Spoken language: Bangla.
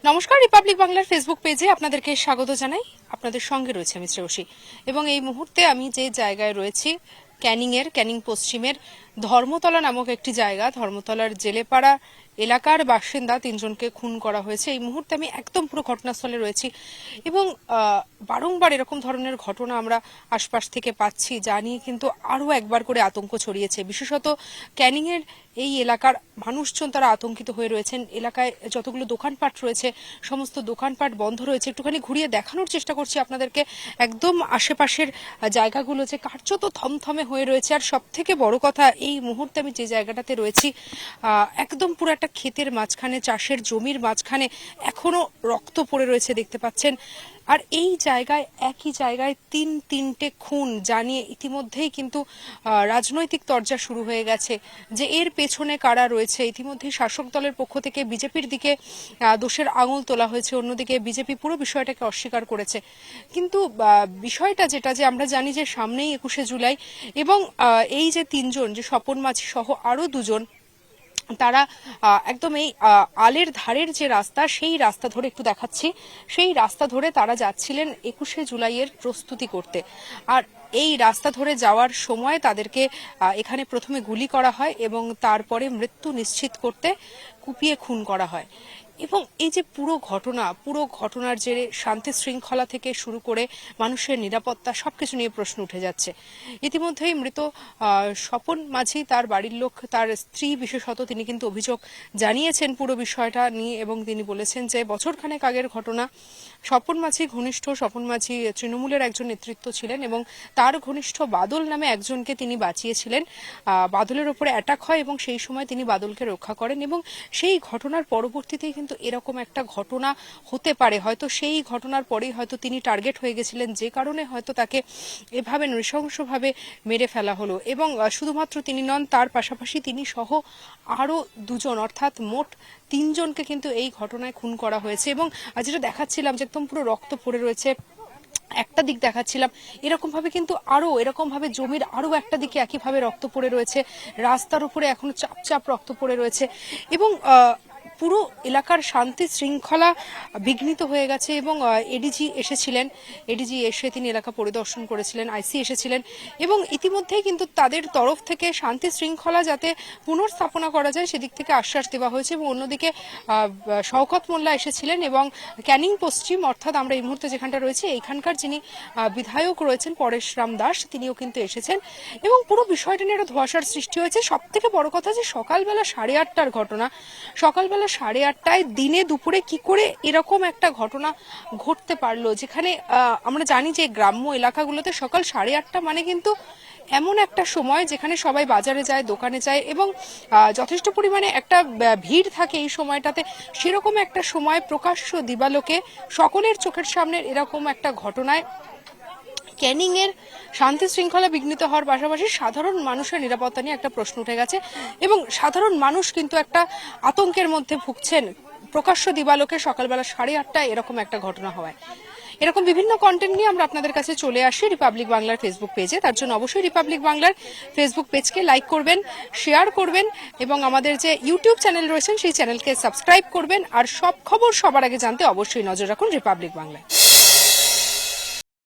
নমস্কার, রিপাবলিক বাংলার ফেসবুক পেজে আপনাদেরকে স্বাগত জানাই। আপনাদের সঙ্গে রয়েছে আমি শ্রেয়সী এবং এই মুহূর্তে আমি যে জায়গায় রয়েছি ক্যানিং পশ্চিমের ধর্মতলা নামক একটি জায়গা। ধর্মতলার জেলেপাড়া এলাকার বাসিন্দা তিনজনকে খুন করা হয়েছে। এই মুহূর্তে আমি একদম পুরো ঘটনাস্থলে রয়েছি এবং বারংবার এরকম ধরনের ঘটনা আমরা আশপাশ থেকে পাচ্ছি, যা নিয়ে কিন্তু আরও একবার করে আতঙ্ক ছড়িয়েছে। বিশেষত ক্যানিংয়ের এই এলাকার মানুষজন তারা আতঙ্কিত হয়ে রয়েছেন। এলাকায় যতগুলো দোকানপাট রয়েছে সমস্ত দোকানপাট বন্ধ রয়েছে। একটুখানি ঘুরিয়ে দেখানোর চেষ্টা করছি আপনাদেরকে একদম আশেপাশের জায়গাগুলো যে কার্যত থমথমে হয়ে রয়েছে। আর সব থেকে বড় কথা, এই মুহূর্তে আমি যে জায়গাটাতে রয়েছি একদম পুরো একটা ক্ষেতের মাঝখানে, চাষের জমির মাঝখানে এখনো রক্ত পড়ে রয়েছে, দেখতে পাচ্ছেন। আর এই জায়গায় একই জায়গায় তিনটে খুন জানিয়ে ইতিমধ্যেই কিন্তু রাজনৈতিক তরজা শুরু হয়ে গেছে যে এর পেছনে কারা রয়েছে। ইতিমধ্যেই শাসক দলের পক্ষ থেকে বিজেপির দিকে দোষের আঙুল তোলা হয়েছে, অন্যদিকে বিজেপি পুরো বিষয়টাকে অস্বীকার করেছে। কিন্তু বিষয়টা যেটা, যে আমরা জানি যে সামনেই 21শে জুলাই এবং এই যে তিনজন, যে স্বপন মাঝি সহ আরো দুজন, তারা একদম এই আলের ধারের যে রাস্তা, সেই রাস্তা ধরে, একটু দেখাচ্ছি, সেই রাস্তা ধরে তারা যাচ্ছিলেন 21শে জুলাইয়ের প্রস্তুতি করতে। আর এই রাস্তা ধরে যাওয়ার সময় তাদেরকে এখানে প্রথমে গুলি করা হয় এবং তারপরে মৃত্যু নিশ্চিত করতে কুপিয়ে খুন করা হয়। এবং এই যে পুরো ঘটনার জেরে শান্তি শৃঙ্খলা থেকে শুরু করে মানুষের নিরাপত্তা সবকিছু নিয়ে প্রশ্ন উঠে যাচ্ছে। ইতিমধ্যেই মৃত স্বপন মাঝি, তার বাড়ির লোক, তার স্ত্রী বিশেষত, তিনি কিন্তু অভিযোগ জানিয়েছেন পুরো বিষয়টা নিয়ে এবং তিনি বলেছেন যে বছরখানেক আগের ঘটনা। স্বপন মাঝি ঘনিষ্ঠ, স্বপন মাঝি তৃণমূলের একজন নেতৃত্ব ছিলেন এবং তার ঘনিষ্ঠ বাদল নামে একজনকে তিনি বাঁচিয়েছিলেন। বাদলের ওপরে অ্যাটাক হয় এবং সেই সময় তিনি বাদলকে রক্ষা করেন এবং সেই ঘটনার পরবর্তীতেই কিন্তু এরকম একটা ঘটনা হতে পারে। হয়তো সেই ঘটনার পরেই হয়তো তিনি টার্গেট হয়ে গেছিলেন, যে কারণে হয়তো তাকে এভাবে নৃশংসভাবে মেরে ফেলা হলো। এবং শুধুমাত্র তিনি নন, তার পাশাপাশি তিনি সহ আরো দুজন, অর্থাৎ মোট তিনজনকে কিন্তু এই ঘটনায় খুন করা হয়েছে। এবং যেটা দেখাচ্ছিলাম যে একদম পুরো রক্ত পড়ে রয়েছে, একটা দিক দেখাচ্ছিলাম, এরকম ভাবে কিন্তু এরকম ভাবে জমির আরো একটা দিকে একইভাবে রক্ত পড়ে রয়েছে, রাস্তার উপরে এখনো চাপ রক্ত পড়ে রয়েছে এবং পুরো এলাকার শান্তি শৃঙ্খলা বিঘ্নিত হয়ে গেছে। এবং এডিজি এসে তিনি এলাকা পরিদর্শন করেছিলেন, আইসি এসেছিলেন এবং ইতিমধ্যেই কিন্তু তাদের তরফ থেকে শান্তি শৃঙ্খলা যাতে পুনর্স্থাপনা করা যায় সেদিক থেকে আশ্বাস দেওয়া হয়েছে। এবং অন্যদিকে শওকত মোল্লা এসেছিলেন এবং ক্যানিং পশ্চিম, অর্থাৎ আমরা এই মুহূর্তে যেখানটা রয়েছে এইখানকার যিনি বিধায়ক রয়েছেন পরেশরাম দাস, তিনিও কিন্তু এসেছেন এবং পুরো বিষয়টা নিয়ে একটা ধোঁয়াশার সৃষ্টি হয়েছে। সব থেকে বড় কথা যে সকালবেলা 8:30টার ঘটনা, সকালবেলা 8:30টায় দিনে দুপুরে কি করে এরকম একটা ঘটনা ঘটতে পারলো, যেখানে আমরা জানি যে গ্রাম্য এলাকাগুলোতে সকাল 8:30 মানে কিন্তু এমন একটা সময় যেখানে সবাই বাজারে যায়, দোকানে যায় এবং যথেষ্ট পরিমাণে একটা ভিড় থাকে এই সময়টাতে। সেরকম একটা সময় প্রকাশ্য দিবালোকে সকলের চোখের সামনে এরকম একটা ঘটনায় ক্যানিং এর শান্তি শৃঙ্খলা বিঘ্নিত হওয়ার পাশাপাশি সাধারণ মানুষের নিরাপত্তা নিয়ে একটা প্রশ্ন উঠে গেছে এবং সাধারণ মানুষ কিন্তু একটা আতঙ্কের মধ্যে ভুগছেন প্রকাশ্য দিবালোকে সকালবেলা 8:30টায় এরকম একটা ঘটনা হওয়ায়। এরকম বিভিন্ন কন্টেন্ট নিয়ে আমরা আপনাদের কাছে চলে আসি রিপাবলিক বাংলার ফেসবুক পেজে। তার জন্য অবশ্যই রিপাবলিক বাংলার ফেসবুক পেজকে লাইক করবেন, শেয়ার করবেন এবং আমাদের যে ইউটিউব চ্যানেল রয়েছেন সেই চ্যানেলকে সাবস্ক্রাইব করবেন। আর সব খবর সবার আগে জানতে অবশ্যই নজর রাখুন রিপাবলিক বাংলায়।